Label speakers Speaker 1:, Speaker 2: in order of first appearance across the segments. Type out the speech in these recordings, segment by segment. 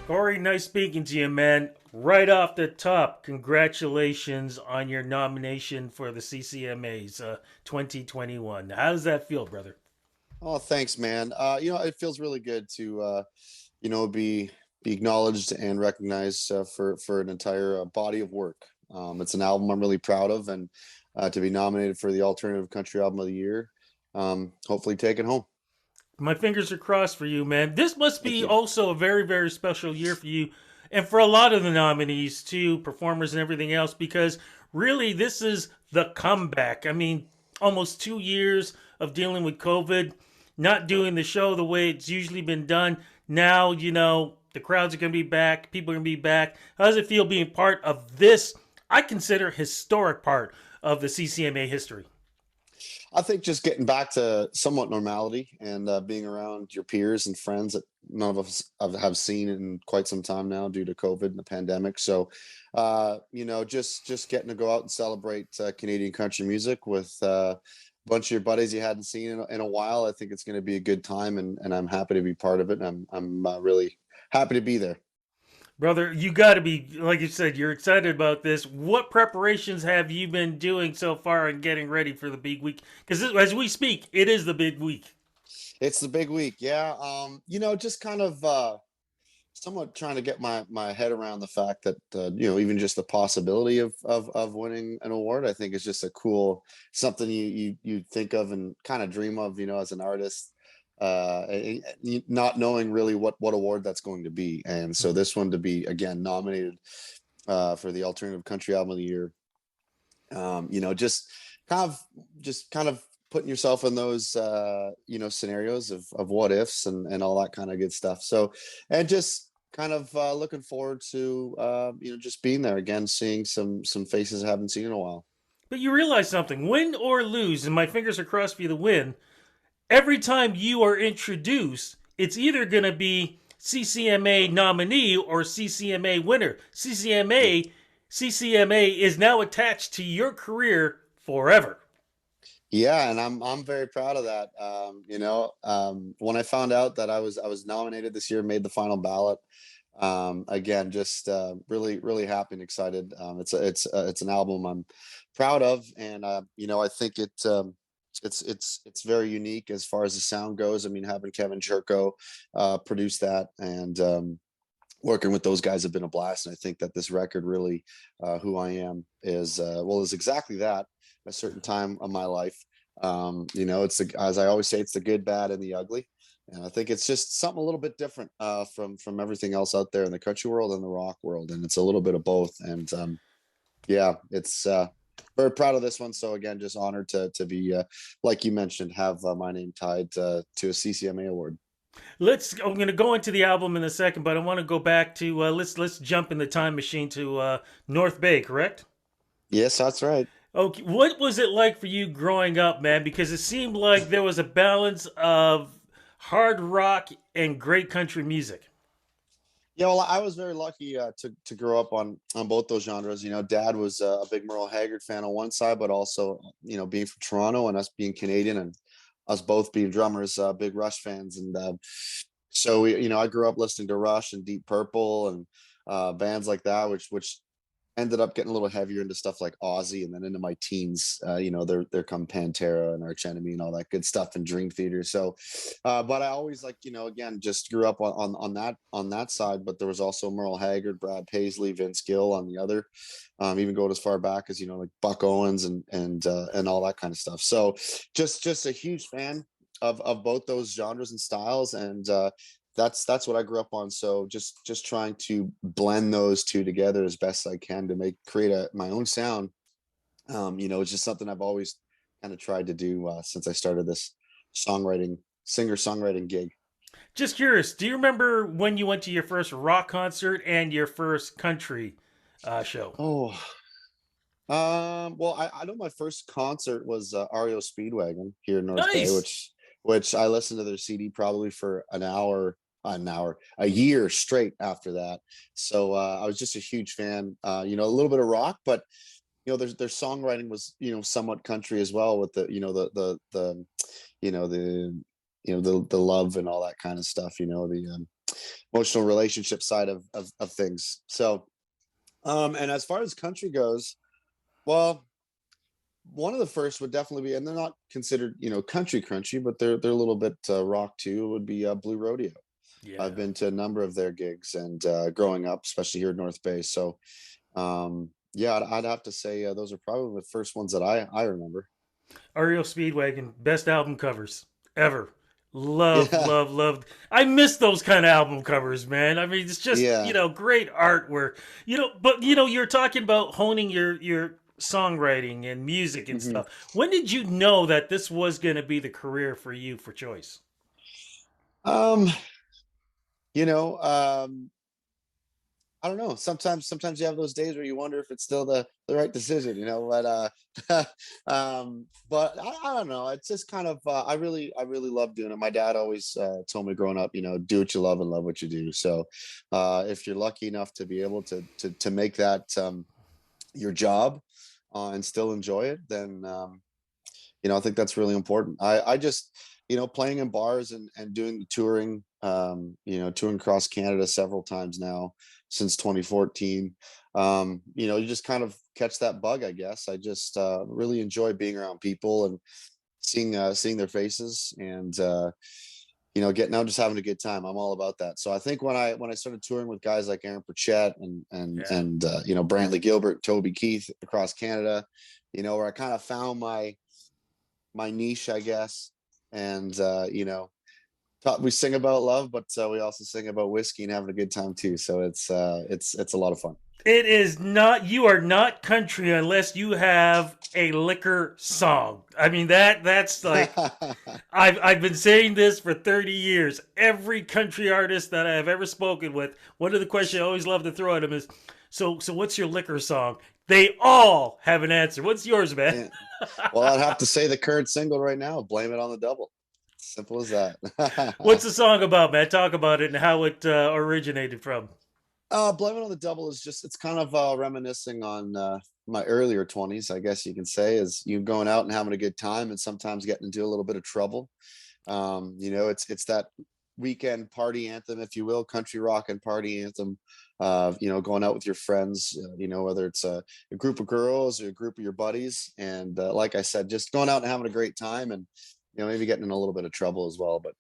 Speaker 1: Cory, nice speaking to you, man. Right off the top, congratulations on your nomination for the CCMA's 2021. How does that feel, brother?
Speaker 2: Oh, thanks, man. It feels really good to be acknowledged and recognized for an entire body of work. It's an album I'm really proud of, and to be nominated for the Alternative Country Album of the Year, hopefully take it home.
Speaker 1: My fingers are crossed for you, man. This must
Speaker 2: Thank
Speaker 1: be
Speaker 2: you.
Speaker 1: also a very, very special year for you and for a lot of the nominees, too, performers and everything else, because really this is the comeback. I mean, almost 2 years of dealing with COVID, not doing the show the way it's usually been done. Now, the crowds are going to be back, people are going to be back. How does it feel being part of this, I consider, historic part of the CCMA history?
Speaker 2: I think just getting back to somewhat normality and being around your peers and friends that none of us have seen in quite some time now due to COVID and the pandemic. So, just getting to go out and celebrate Canadian country music with a bunch of your buddies you hadn't seen in a while. I think it's going to be a good time, and I'm happy to be part of it. And I'm really happy to be there.
Speaker 1: Brother, you got to be, like you said, you're excited about this. What preparations have you been doing so far in getting ready for the big week? Because as we speak, it is the big week.
Speaker 2: It's the big week, yeah. Just kind of somewhat trying to get my head around the fact that even just the possibility of winning an award, I think is just a cool something you think of and kind of dream of, as an artist, not knowing really what award that's going to be. And so
Speaker 1: Mhm.
Speaker 2: this one to be again nominated for the Alternative Country Album of the Year, just kind of putting yourself in those scenarios of what ifs and all that kind of good stuff. So, and just kind of looking forward to just being there again, seeing some faces I haven't seen in a while.
Speaker 1: But you realize something, win or lose, and my fingers are crossed for you to win. Every time you are introduced, it's either going to be CCMA nominee or CCMA winner.
Speaker 2: Yeah.
Speaker 1: CCMA is now attached to your career forever.
Speaker 2: Yeah, and I'm very proud of that. When I found out that I was nominated this year, made the final ballot. Again, just really happy and excited. It's an album I'm proud of, and I think it's very unique as far as the sound goes. I mean, having Kevin Churko produce that and working with those guys have been a blast. And I think that this record really, who I am, is exactly that. A certain time of my life, it's as I always say, it's the good, bad, and the ugly. And I think it's just something a little bit different from everything else out there in the country world and the rock world, and it's a little bit of both. And yeah, it's very proud of this one. So again, just honored to be like you mentioned, have my name tied to a CCMA award.
Speaker 1: I'm going to go into the album in a second, but I want to go back to let's jump in the time machine to North Bay, correct?
Speaker 2: Yes, that's right.
Speaker 1: Okay, what was it like for you growing up, man? Because it seemed like there was a balance of hard rock and great country music.
Speaker 2: Yeah, well, I was very lucky to grow up on both those genres. Dad was a big Merle Haggard fan on one side, but also being from Toronto and us being Canadian and us both being drummers, big Rush fans, and so I grew up listening to Rush and Deep Purple and bands like that, which ended up getting a little heavier into stuff like Ozzy, and then into my teens, there come Pantera and Arch Enemy and all that good stuff in Dream Theater. So, but I always like, again, just grew up on that side. But there was also Merle Haggard, Brad Paisley, Vince Gill on the other. Even going as far back as like Buck Owens and all that kind of stuff. So, just a huge fan of both those genres and styles, and that's what I grew up on. So just trying to blend those two together as best I can to create my own sound. It's just something I've always kind of tried to do since I started this singer songwriting gig.
Speaker 1: Just curious, do you remember when you went to your first rock concert and your first country show?
Speaker 2: Oh, well, I know my first concert was REO Speedwagon here in North Bay,
Speaker 1: Nice.
Speaker 2: which I listened to their CD probably for a year straight after that. So I was just a huge fan. A little bit of rock, but their songwriting was somewhat country as well, with the you know the the love and all that kind of stuff. emotional relationship side of things. So, and as far as country goes, well, one of the first would definitely be, and they're not considered, country, but they're a little bit rock too. Would be Blue Rodeo. I've
Speaker 1: Yeah.
Speaker 2: been to a number of their gigs, and growing up, especially here in North Bay. So, yeah, I'd have to say those are probably the first ones that I remember.
Speaker 1: REO Speedwagon, best album covers ever. Love,
Speaker 2: Yeah,
Speaker 1: love, love. I miss those kind of album covers, man. I mean, it's just,
Speaker 2: yeah.
Speaker 1: great artwork. But you're talking about honing your songwriting and music and
Speaker 2: hmm
Speaker 1: stuff. When did you know that this was going to be the career for you for choice?
Speaker 2: Um, you know, I don't know. Sometimes you have those days where you wonder if it's still the right decision, but I don't know. It's just kind of I really love doing it. My dad always told me growing up, do what you love and love what you do. So if you're lucky enough to be able to make that your job and still enjoy it, then I think that's really important. I just, playing in bars and doing the touring, touring across Canada several times now since 2014. You just kind of catch that bug, I guess. I just really enjoy being around people and seeing their faces, and getting out, just having a good time. I'm all about that. So I think when I started touring with guys like Aaron Pritchett
Speaker 1: Yeah.
Speaker 2: and Brantley Gilbert, Toby Keith across Canada, where I kind of found my niche, I guess. And we sing about love, but we also sing about whiskey and having a good time too. So it's a lot of fun.
Speaker 1: It is not. You are not country unless you have a liquor song. I mean that's like I've been saying this for 30 years. Every country artist that I have ever spoken with, one of the questions I always love to throw at them is, so what's your liquor song? They all have an answer. What's yours, man?
Speaker 2: Yeah. Well, I'd have to say the current single right now, "Blame It on the Devil." Simple as that.
Speaker 1: What's the song about, man? Talk about it and how it originated from.
Speaker 2: Blame It on the Devil is just, it's kind of reminiscing on my earlier 20s, I guess you can say, is you going out and having a good time and sometimes getting into a little bit of trouble. It's that weekend party anthem, if you will, country rock and party anthem. Going out with your friends, whether it's a group of girls or a group of your buddies, and like I said, just going out and having a great time, and maybe getting in a little bit of trouble as well. But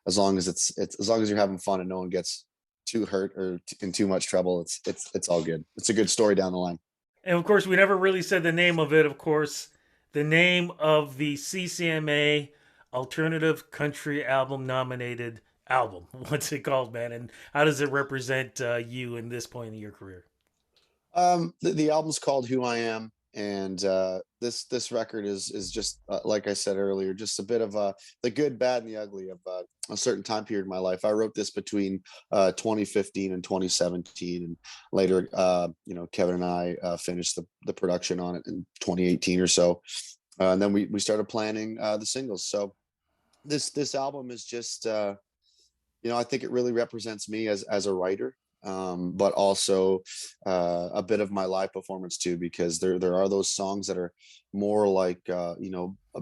Speaker 2: as long as it's as long as you're having fun and no one gets too hurt or in too much trouble, it's all good. It's a good story down the line.
Speaker 1: And of course, we never really said the name of it. Of course, the name of the CCMA Alternative Country Album nominated album. What's it called, man? And how does it represent you in this point in your career?
Speaker 2: The album's called "Who I Am," and this record is just like I said earlier, just a bit of the good, bad, and the ugly of a certain time period in my life. I wrote this between 2015 and 2017, and later, Kevin and I finished the production on it in 2018 or so, and then we started planning the singles. So this album is just I think it really represents me as a writer, but also a bit of my live performance too, because there are those songs that are more like a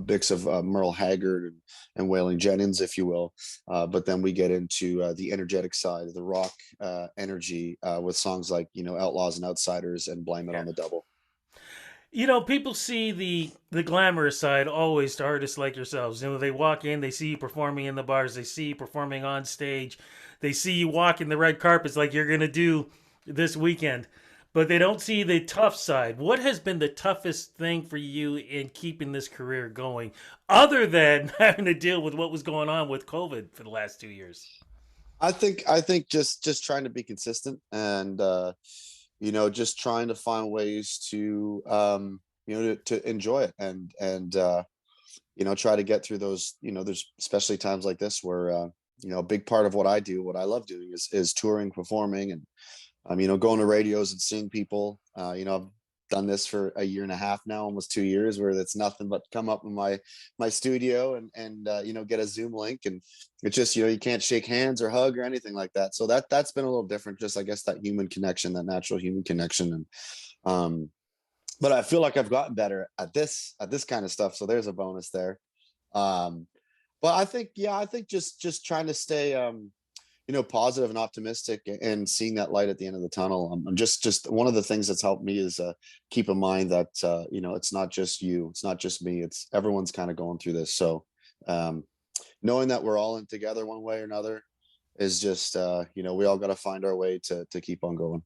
Speaker 2: mix of Merle Haggard and Waylon Jennings, if you will, but then we get into the energetic side, the rock energy, with songs like Outlaws and Outsiders and Blame It
Speaker 1: Yeah.
Speaker 2: on the Double.
Speaker 1: People see the glamorous side always to artists like yourselves. They walk in, they see you performing in the bars, they see you performing on stage, they see you walking the red carpets like you're gonna do this weekend, but they don't see the tough side. What has been the toughest thing for you in keeping this career going, other than having to deal with what was going on with COVID for the last 2 years?
Speaker 2: I think just trying to be consistent, and just trying to find ways to to enjoy it, and try to get through those. There's especially times like this where a big part of what I do, what I love doing, is touring, performing, and going to radios and seeing people. I've done this for a year and a half now, almost 2 years, where it's nothing but come up in my studio and get a Zoom link, and it's just you can't shake hands or hug or anything like that. So that's been a little different. Just I guess that human connection, that natural human connection, and um, but I feel like I've gotten better at this kind of stuff. So there's a bonus there. Um, but I think just trying to stay positive and optimistic and seeing that light at the end of the tunnel. I'm just one of the things that's helped me is keep in mind that it's not just you, it's not just me, it's everyone's kind of going through this. So um, knowing that we're all in together one way or another is just we all got to find our way to keep on going.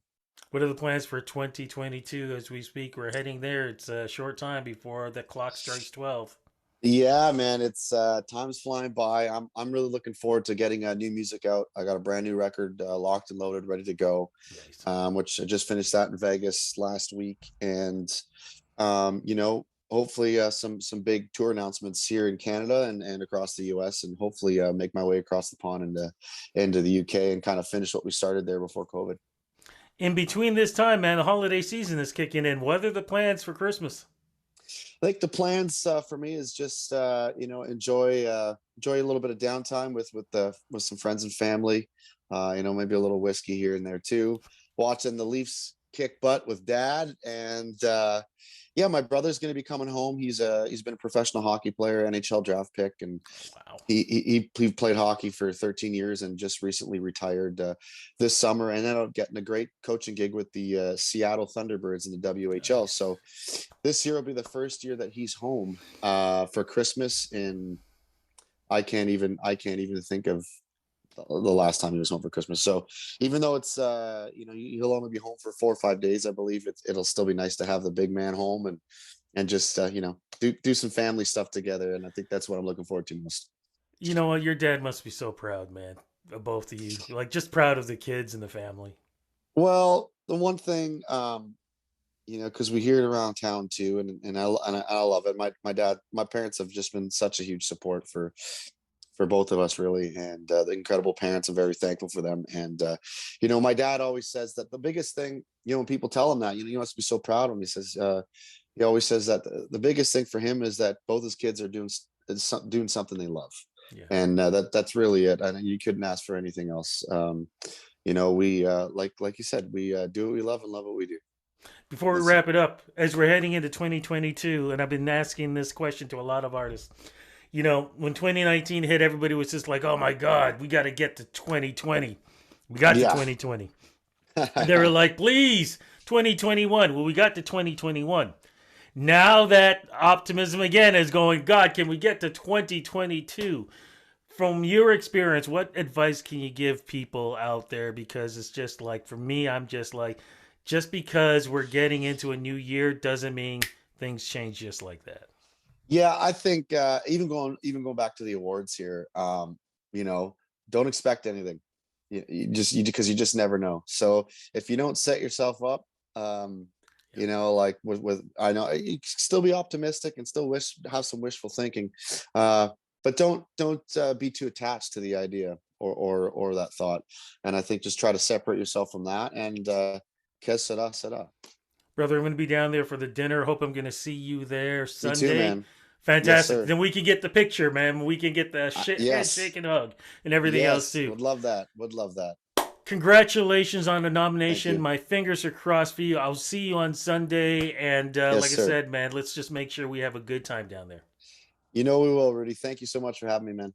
Speaker 1: What are the plans for 2022 as we speak? We're heading there. It's a short time before the clock strikes 12.
Speaker 2: Yeah, man, it's time's flying by. I'm really looking forward to getting new music out. I got a brand new record locked and loaded, ready to go.
Speaker 1: Nice.
Speaker 2: Which I just finished that in Vegas last week, and hopefully some big tour announcements here in Canada and across the U.S. and hopefully make my way across the pond into the UK and kind of finish what we started there before COVID.
Speaker 1: In between this time, man, the holiday season is kicking in. What are the plans for Christmas?
Speaker 2: I think the plans for me is just enjoy a little bit of downtime with some friends and family. Maybe a little whiskey here and there too. Watching the Leafs kick butt with dad, and yeah, my brother's going to be coming home. He's been a professional hockey player, NHL draft pick, and
Speaker 1: Wow.
Speaker 2: he played hockey for 13 years and just recently retired this summer, and then out getting a great coaching gig with the Seattle Thunderbirds in the WHL.
Speaker 1: Nice.
Speaker 2: So this year will be the first year that he's home for Christmas, and I can't even think of the last time he was home for Christmas. So even though it's he'll only be home for 4 or 5 days, I believe it'll still be nice to have the big man home and just do some family stuff together. And I think that's what I'm looking forward to most.
Speaker 1: You know what? Your dad must be so proud, man, of both of you. Like, just proud of the kids and the family.
Speaker 2: Well, the one thing, because we hear it around town too, and I love it. My parents have just been such a huge support for both of us, really, and the incredible parents. I'm very thankful for them. And my dad always says that the biggest thing, when people tell him that, he must be so proud of him. He says he always says that the biggest thing for him is that both his kids are doing something they love,
Speaker 1: Yeah.
Speaker 2: and that's really it. And you couldn't ask for anything else. We like you said, we do what we love and love what we do.
Speaker 1: Before we
Speaker 2: That's it.
Speaker 1: wrap it up, as we're heading into 2022, and I've been asking this question to a lot of artists, when 2019 hit, everybody was just like, oh my God, we got to get to 2020. We got to
Speaker 2: Yeah.
Speaker 1: 2020. They were like, please, 2021. Well, we got to 2021. Now that optimism again is going, God, can we get to 2022? From your experience, what advice can you give people out there? Because it's just like, for me, I'm just like, just because we're getting into a new year doesn't mean things change just like that.
Speaker 2: Yeah, I think even going back to the awards here, don't expect anything. Because you just never know. So if you don't set yourself up, like with I know you can still be optimistic and still have some wishful thinking, but don't be too attached to the idea or that thought. And I think just try to separate yourself from that and que sera.
Speaker 1: Brother, I'm going to be down there for the dinner. Hope I'm going to see you there
Speaker 2: Me too,
Speaker 1: Sunday.
Speaker 2: man. Yes,
Speaker 1: Fantastic.
Speaker 2: sir.
Speaker 1: Then we can get the picture, man. We can get the
Speaker 2: Yes,
Speaker 1: handshake and hug and everything else
Speaker 2: yes.
Speaker 1: too.
Speaker 2: Would love that. Would love that.
Speaker 1: Congratulations on the
Speaker 2: Thank
Speaker 1: nomination.
Speaker 2: you.
Speaker 1: My fingers are crossed for you. I'll see you on Sunday. And
Speaker 2: Yes,
Speaker 1: like I
Speaker 2: sir.
Speaker 1: said, man, let's just make sure we have a good time down there.
Speaker 2: We will, Rudy. Thank you so much for having me, man.